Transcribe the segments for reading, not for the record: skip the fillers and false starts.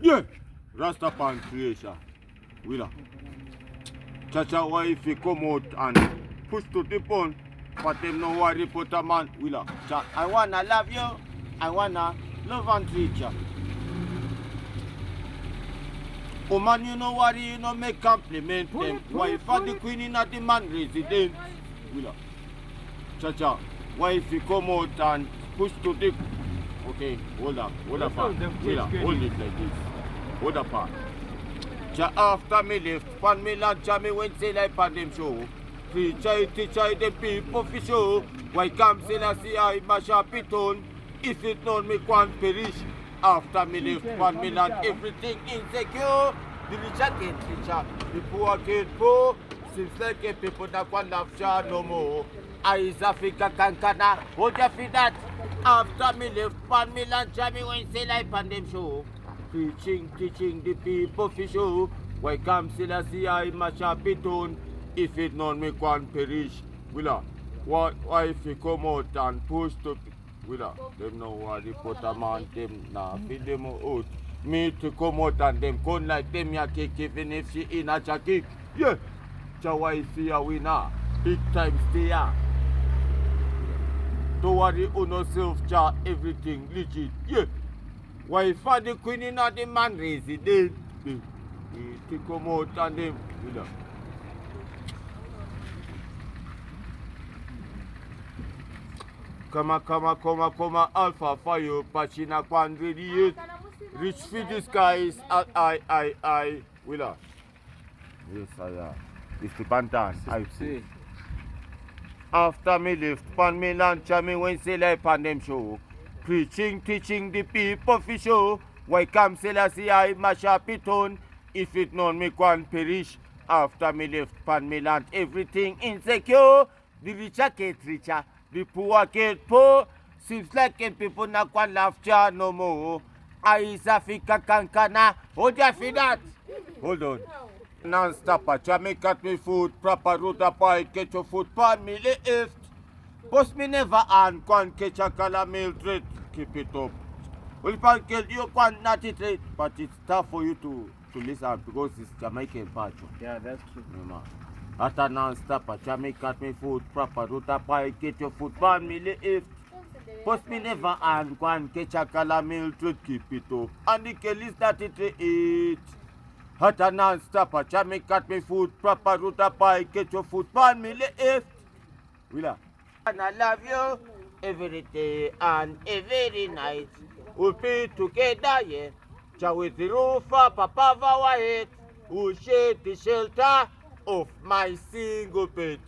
Yeah, Rastapan creation. Willa. Chacha wife come out and push to the bone, but them no worry put a man. Willa. I wanna love you. I wanna love and treat you. Oh man, you know worry, you know make compliment them. Wife for the queen in the man resident. Willa. Chacha, wife come out and push to the. Okay, hold up, hold up, hold it like this. Hold up, after me left, pan me lunch, me went say like pan them show. Teacher, the people for show. Why come say I see I mash up it on? If it not me can't perish. After me left, pan me lunch, everything insecure. The richer get richer, the poor get poor. Seems like a people that can't laugh no more. Eyes Africa kankana, hold you for that. After me left, pan me lunch, me went say like pan them show. Teaching the people for show. Why come still I see I mash up it on? If it none me can't perish. Willa, why if you come out and push to Willa, them know what they put a man them now feed them out. Me to come out and them come like them ya kick even if she in a jacket. Yeah. So why see a winner? Big time stay here. Don't worry on yourself, cha everything legit. Yeah. Why for the queen in the man resident? To come out and them. You know. Come, Alpha Fire, Pachina Kwan radiate. Reach for the skies, I. Willa. Yes, I am. It's the Pantan, I see. After me left, pan me lunch, me when say like pan them show. Preaching, teaching the people for show. Why come Selassie I mash up it on? If it none me can't perish. After me left, pan me land, everything insecure. The richer get richer, the poor get poor. Seems like people not can laugh no more. Eyes Africa kankana, hold you for that. Hold on. Non-stop, me cut me food, proper root up, I catch your food, pan me left. Post me never and can catch a color meal trade. Keep it up. Well, you can not it rate, but it's tough for you to listen because it's Jamaican part. Yeah, that's true. After non-stop, me cut me food, proper root up, I catch your food, pan me left. Post me never and can catch a color meal trade. Keep it up. And the Kelly started to eat. Hot and non-stop, me cut me food, proper root up, I catch your food, pan me left. Willa. And I love you every day and every night. We'll be together, yeah. Cha with the roof up above our head. We'll share the shelter of my single bed.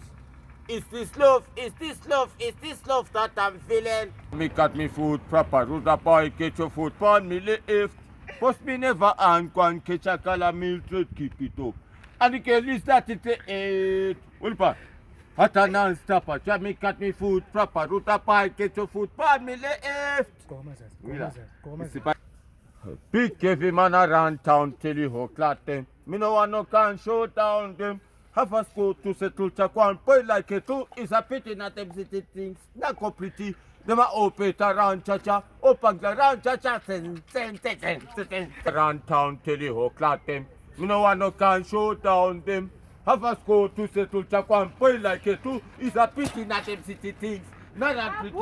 Is this love that I'm feeling? Me cut me food, proper root up, I catch your food, pan me left. Post me never and can catch a color meal trade, keep it up. And the Kelly started to eat. Well, hot and non-stop, try me cut me food, proper root up, I catch your food, pan me left. Pick every man around town, tell you how clat them. Me no want no can show down them. Have a school to settle chakwan, boy like it too. It's a pity not them city things, not go pretty. Them a open around chacha, open around chacha, ten. Around town, tell you how clat them. Me no want no can show down them. Have a school to settle chakwan, boy like it too. It's a pity not them city things, not that pretty.